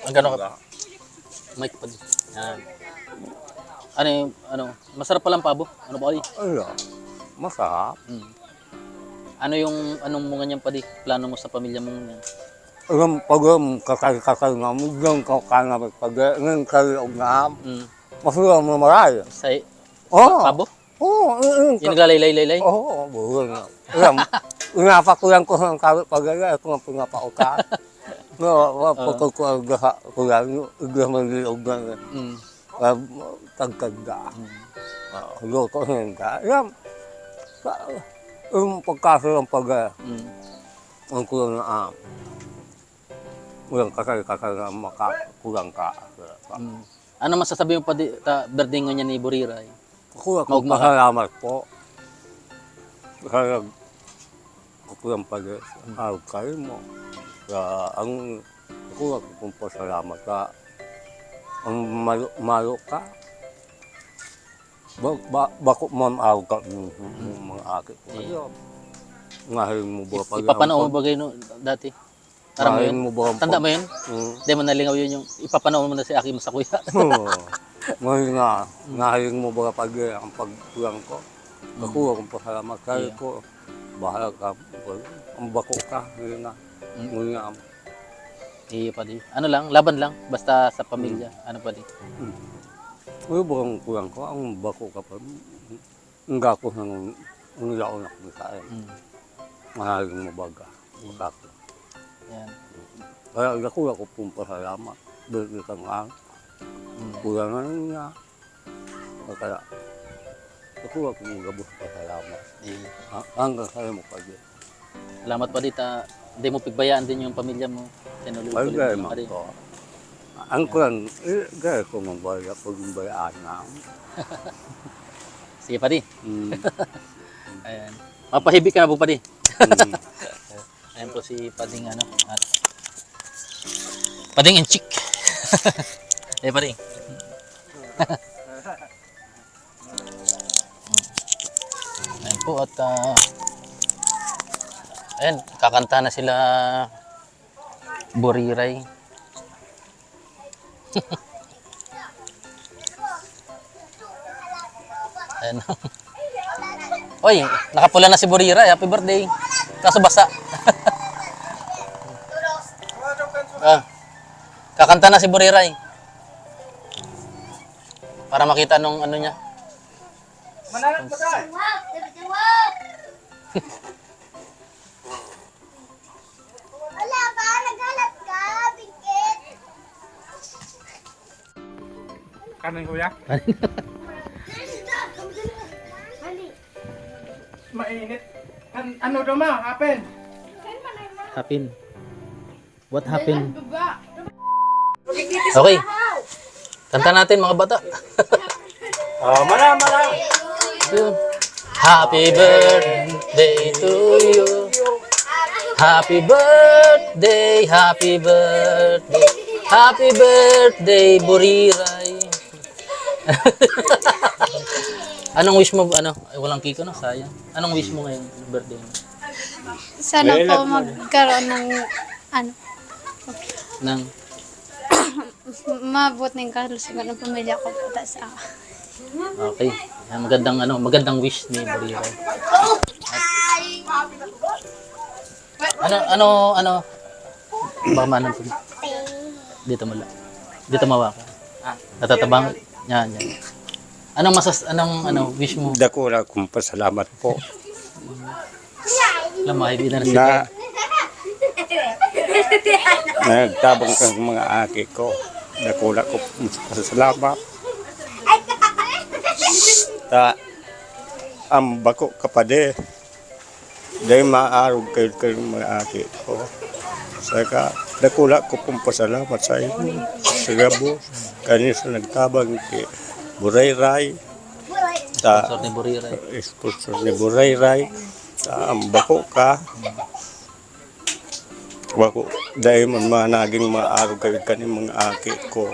Ang gano'n ka? Mic pa din. Yan. Ano, masarap palang pabo. Ano ba kayo? Ay, masarap. Ano yung, anong mga niyan pa di? Plano mo sa pamilya mo yan? Alam pag kakal nga mo yung kakana pag ng kalog nga masarap mo maray. Sa Oh. pabo? Oh, Yung naglalay-lay-lay? oh, buwan nga. Alam, inapakulang ko ng kawit pag ako nga pinapauka. No, pagkukuagaha ko lang, iglaman liog na tagkagda. Luto ng ka. Alam, yung pagkasalang pag ang kulang na kulang kakal na makakulang ka. Ano masasabi mo pa di, birthday niya ni Buriray? Ako pasalamat po. Kaya kulang pa din ang kayo mo. Ang ako kung pasalamat ka. Ang malo ka. Bako mo ang ka ng mga akit ko. Ngayon mo ba pag Ipapanao mo ba kayo no, dati? Aram mo yun? mo ba Tanda mo yun? Hindi mo nalingaw yun yung ipapanao mo na si Aki mo sa kuya. Ngayon nga, ngayon mo ba pag ang pagkulang ko. Ako kung pasalamat kayo ko. Bahala ka. Ang bako ka. Ngayon nga. Ngayon nga. Iya pa di. Ano lang, laban lang. Basta sa pamilya. Ano pa di. Ngayon ba ang kulang ko? Ang bako ka pa. Ang gako ng unilaon ako sa akin. Mahaling mo baga. Ang gako. Yan. Kaya ako pong pasalamat. Dito kang ang. Kulang na niya. Kaya ako mong gabos pasalamat. Hanggang sa'yo mo pa din. Salamat pa di ta. Hindi mo pigbayaan din yung pamilya mo. Ay, Tinuloy-tuloy gaya mo man pa rin. ko. Ang kulang, gaya ko mong baya pag bayaan na. Sige pa di. Ayan. Mapahibik ka na po pa di. Ayan po si Pading ano. At Pading and chick. Eh Pading. Ayan po at ayan, kakanta na sila Buriray. Ayan. Oy, nakapula na si Buriray. Happy birthday. Kaso basa. Kakanta na si Buriray. Para makita nung ano niya. Mananap pa tayo. Wala ka, naghalat ka, bingkit. Kanin kuya? Mainit. Ano daw ma? Happen? Happen. What happened? Okay. Kanta natin mga bata. Mana. Happy birthday to you. Happy birthday, happy birthday. Happy birthday, Buriray. Anong wish mo? Ano? Ay, walang kiko na, sayang. Anong wish mo ngayon? Birthday mo? Sana po magkaroon ng ano, Nang mabot na yung kalusugan ng pamilya ko po. Tas, okay. Yan, magandang wish ni Buriray. Ano? Baka manan po. Dito mo lang. Dito mawakan. Natatabang. Yan. Anong wish mo? Dakula kong pasalamat po Lamay, di na si na nagtabang kang mga aki ko. Dakula ko pasalamat. Ta ang bako kapade dahil maarog kayo mga aki ko. Saka dakula ko pong pasalamat sa inyo. Sa gabo, kanina sa nagtabang kay Burayray. Ta sponsor ni Buriray. sponsor ni Burayray. Ta ang bako ka. Bako dahil man naging maarog kayo kaning mga aki ko.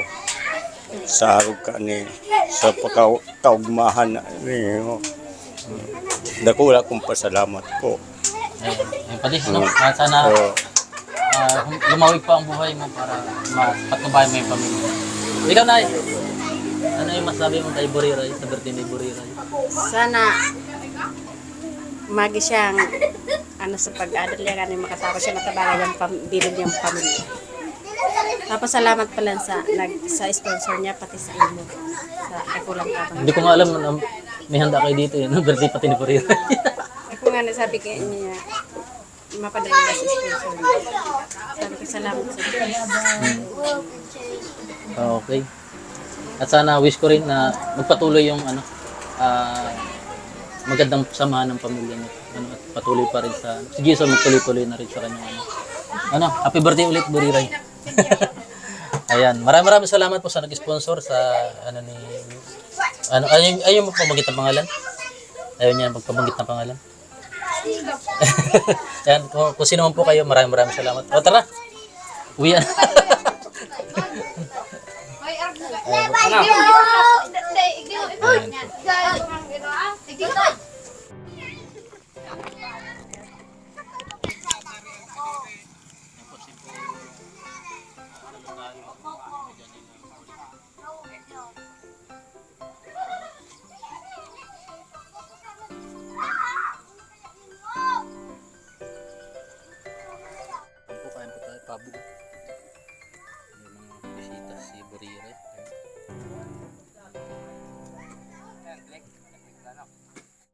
Sa arog ka ni sa pagkaugmahan ninyo. Dakula kong pasalamat po. Ayun pati, no? Sana lumawig pa ang buhay mo para mapatnubayan mo yung pamilya. Ikaw, Nay, ano yung masabi mo kay Buriray, sa birthday ni Buriray? Sana magi siyang sa pag-adal niya kanin makatapos siya matabagan yung bilog niyang pamilya. Tapos salamat pala sa sponsor niya pati sa imo. Sa Dakulang Tabang. Hindi ko nga alam na may handa kayo dito yun. Birthday pati ni Buriray. Ako nga nasabi kay niya mapadala na sa sponsor niya. Sabi ko salamat sa Okay. At sana wish ko rin na magpatuloy yung magandang samahan ng pamilya niya. At patuloy pa rin si Jason magtuloy-tuloy na rin sa kanyang happy birthday ulit, Buriray. Ayan, maraming salamat po sa nag-sponsor sa ayaw mo pamagit ng pangalan? Ayaw niya magpabanggit ng pangalan? Ayan, kung sino man po kayo, maraming salamat. O tara, uwi na. Kain po tayo, pabog.